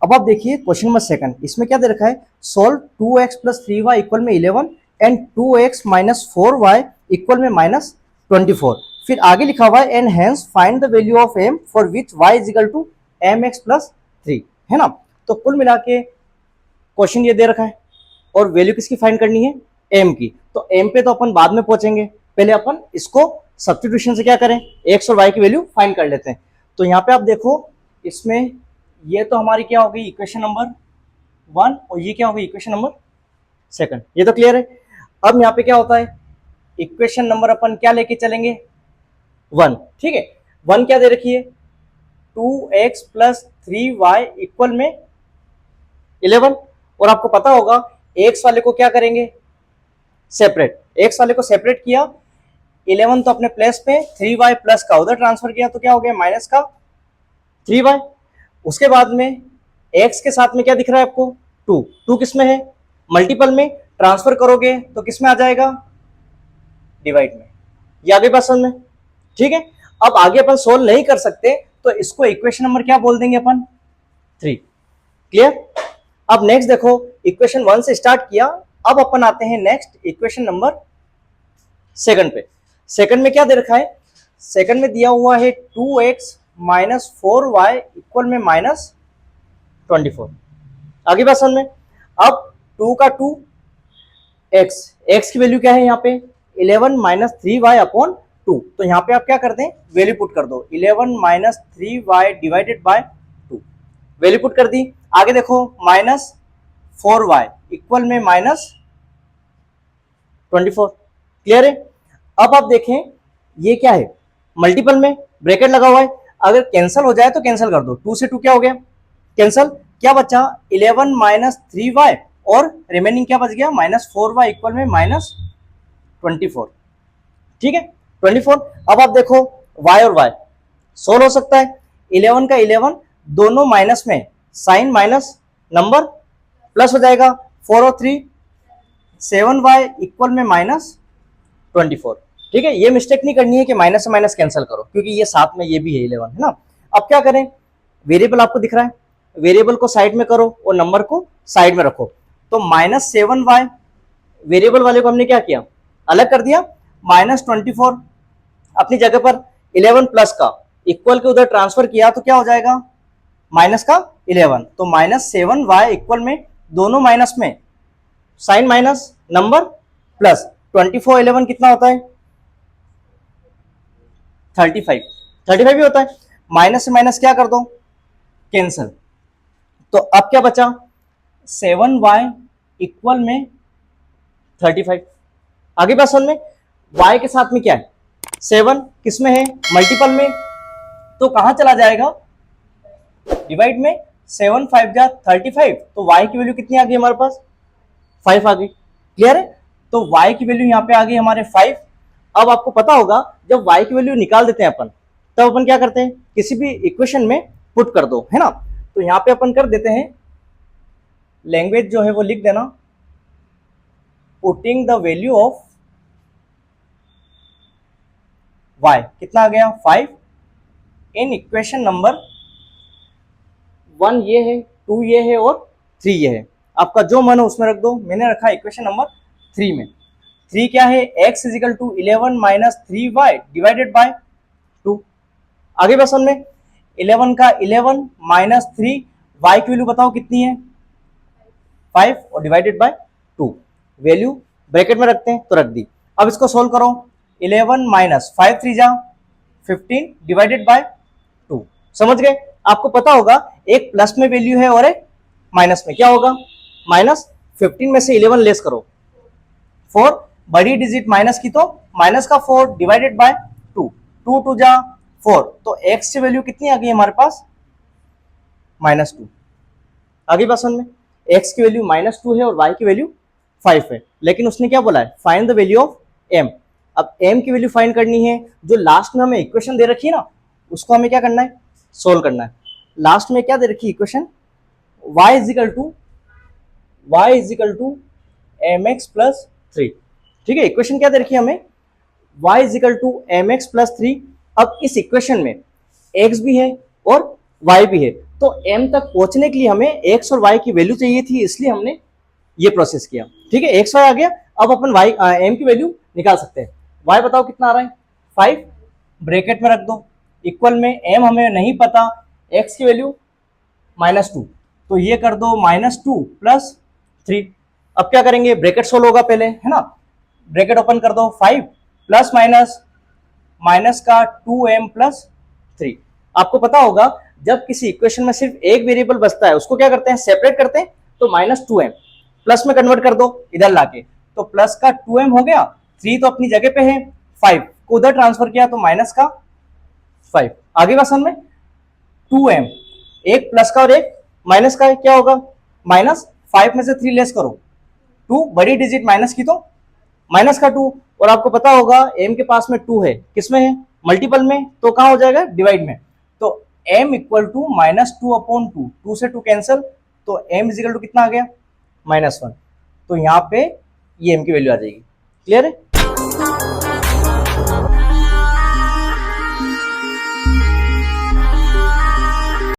अब आप देखिए क्वेश्चन नंबर सेकंड, इसमें क्या दे रखा है, solve 2x plus 3y equal में 11 and 2x minus 4y equal में माइनस 24। फिर आगे लिखा हुआ है and hence find the value of m for which y is equal to mx plus 3, है ना। तो कुल मिला के क्वेश्चन ये दे रखा है और वैल्यू किसकी फाइंड करनी है, m की। तो m पे तो अपन बाद में पहुंचेंगे, पहले अपन इसको सब्स्टिट्यूशन से क्या करें, x और y की वैल्यू फाइंड कर लेते हैं। तो यहाँ पे आप देखो, इसमें ये तो हमारी क्या हो गई इक्वेशन नंबर 1 और ये क्या हो गई इक्वेशन नंबर सेकंड, ये तो क्लियर है। अब यहाँ पे क्या होता है, इक्वेशन नंबर अपन क्या लेके चलेंगे 1, ठीक है। 1 क्या दे रखी है, 2x प्लस 3y इक्वल में 11, और आपको पता होगा x वाले को क्या करेंगे सेपरेट, x वाले को सेपरेट किया, 11 तो अपने प्लेस पे, 3y प्लस का उधर ट्रांसफर किया तो क्या हो गया माइनस का 3y। उसके बाद में x के साथ में क्या दिख रहा है आपको 2, 2 किस में है मल्टीपल में, ट्रांसफर करोगे तो किस में आ जाएगा डिवाइड में, ये आगे बात समझ में, ठीक है। अब आगे अपन सोल्व नहीं कर सकते तो इसको इक्वेशन नंबर क्या बोल देंगे अपन 3, क्लियर। अब नेक्स्ट देखो, इक्वेशन 1 से स्टार्ट किया, अब अपन आते हैं नेक्स्ट इक्वेशन नंबर सेकंड पे। सेकंड में क्या दे रखा है, सेकंड में दिया हुआ है 2x माइनस 4y इक्वल में माइनस 24, आगे बात समझ में। अब 2 का 2 x की वैल्यू क्या है यहाँ पे 11 माइनस 3y अपॉन 2, तो यहाँ पे आप क्या कर दें वैल्यू पुट कर दो, 11 minus 3y divided by 2, value put कर दी। आगे देखो माइनस 4y इक्वल में माइनस 24, क्लियर है। अब आप देखें ये क्या है मल्टीपल में ब्रैकेट लगा हुआ है, अगर कैंसिल हो जाए तो कैंसिल कर दो, 2 से 2 क्या हो गया कैंसिल, क्या बचा 11 माइनस 3y और रिमेनिंग क्या बच गया माइनस 4y इक्वल में माइनस 24, ठीक है 24। अब आप देखो y और y सोल्व हो सकता है, 11 का 11 दोनों माइनस में, साइन माइनस नंबर प्लस हो जाएगा, 4 और 3 7y इक्वल में माइनस 24, ठीक है। ये मिस्टेक नहीं करनी है कि माइनस से माइनस कैंसिल करो, क्योंकि ये साथ में ये भी है 11, है ना। अब क्या करें, वेरिएबल आपको दिख रहा है, वेरिएबल को साइड में करो और नंबर को साइड में रखो। तो माइनस 7y वेरिएबल वाले को हमने क्या किया अलग कर दिया, माइनस 24 अपनी जगह पर 11 प्लस का इक्वल के उधर ट्रांसफर किया तो क्या हो जाएगा माइनस का 11, तो माइनस 7y इक्वल में दोनों माइनस में, साइन माइनस नंबर प्लस 24 11 कितना होता है 35, 35 भी होता है, माइनस से माइनस क्या कर दो कैंसिल, तो अब क्या बचा 7y इक्वल में 35, आगे बात समझ में। y के साथ में क्या है 7 किसमें है मल्टीपल में, तो कहां चला जाएगा डिवाइड में, 7 5 जा 35, तो y की वैल्यू कितनी आ गई हमारे पास 5 आ गई, क्लियर है। तो y की वैल्यू यहाँ पे आ गई हमारे 5। अब आपको पता होगा जब y की वैल्यू निकाल देते हैं अपन, तब अपन क्या करते हैं किसी भी इक्वेशन में पुट कर दो, है ना। तो यहाँ पे अपन कर देते हैं, लैंग्वेज जो है वो लिख देना, putting the value of y कितना आ गया 5 इन इक्वेशन नंबर 1 ये है, 2 ये है और 3 ये है, आपका जो मन हो उसमें रख दो। मैंने रखा इक्वेशन नंबर 3 में, 3 क्या है x is equal to 11 minus 3y divided by 2, आगे बस में 11 का 11 माइनस 3, y की वैल्यू बताओ कितनी है 5 और डिवाइडेड बाय 2, वैल्यू ब्रैकेट में रखते हैं तो रख दी। अब इसको सोल्व करो, 11 माइनस 5 3 जा 15 डिवाइडेड बाय 2, समझ गए। आपको पता होगा एक प्लस में वैल्यू है और एक माइनस में, क्या होगा माइनस 15 में से 11 लेस करो 4, बड़ी डिजिट माइनस की तो माइनस का 4 डिवाइडेड बाय 2, 2 2 जा 4, तो x की वैल्यू कितनी आ गई हमारे पास -2, आगे बात समझ में। x की वैल्यू -2 है और y की वैल्यू 5 है, लेकिन उसने क्या बोला है find the value of m। अब m की वैल्यू फाइंड करनी है, जो लास्ट में हमें इक्वेशन दे रखी है ना उसको हमें क्या करना है सोल्व करना है। लास्ट में क्या दे रखी है equation, y is equal to mx plus 3, ठीक है। इक्वेशन क्या दे रखी है हमें y is equal to mx plus 3। अब इस इक्वेशन में x भी है और y भी है, तो m तक पहुंचने के लिए हमें x और y की वैल्यू चाहिए थी, इसलिए हमने ये प्रोसेस किया। ठीक है, x y आ गया, अब अपन y m की वैल्यू निकाल सकते हैं। y बताओ कितना आ रहा है, 5, ब्रैकेट में रख दो, इक्वल में m हमें नहीं पता, x की वैल्यू -2, तो ये कर दो -2 + 3। अब क्या करेंगे, ब्रैकेट सोल्व होगा पहले, है ना, ब्रैकेट ओपन कर दो, 5 प्लस माइनस का 2m + 3। आपको पता होगा जब किसी इक्वेशन में सिर्फ एक वेरिएबल बचता है उसको क्या करते हैं, सेपरेट करते हैं, तो -2m प्लस में कन्वर्ट कर दो इधर लाके, तो प्लस का 2m हो गया, 3 तो अपनी जगह पे है, 5 को उधर ट्रांसफर किया तो माइनस का 5। आगे क्वेश्चन में 2m, एक प्लस का और एक माइनस का है, क्या होगा, -5 में से 3 लेस करो, 2 बड़ी डिजिट माइनस की तो माइनस का 2, और आपको पता होगा m के पास में 2 है, किसमें है, मल्टीपल में, तो कहां हो जाएगा, डिवाइड में, तो m इक्वल टू -2/2, 2 से 2 कैंसिल, तो m इज इक्वल टू कितना आ गया, -1। तो यहाँ पे ये m की वैल्यू आ जाएगी। क्लियर है।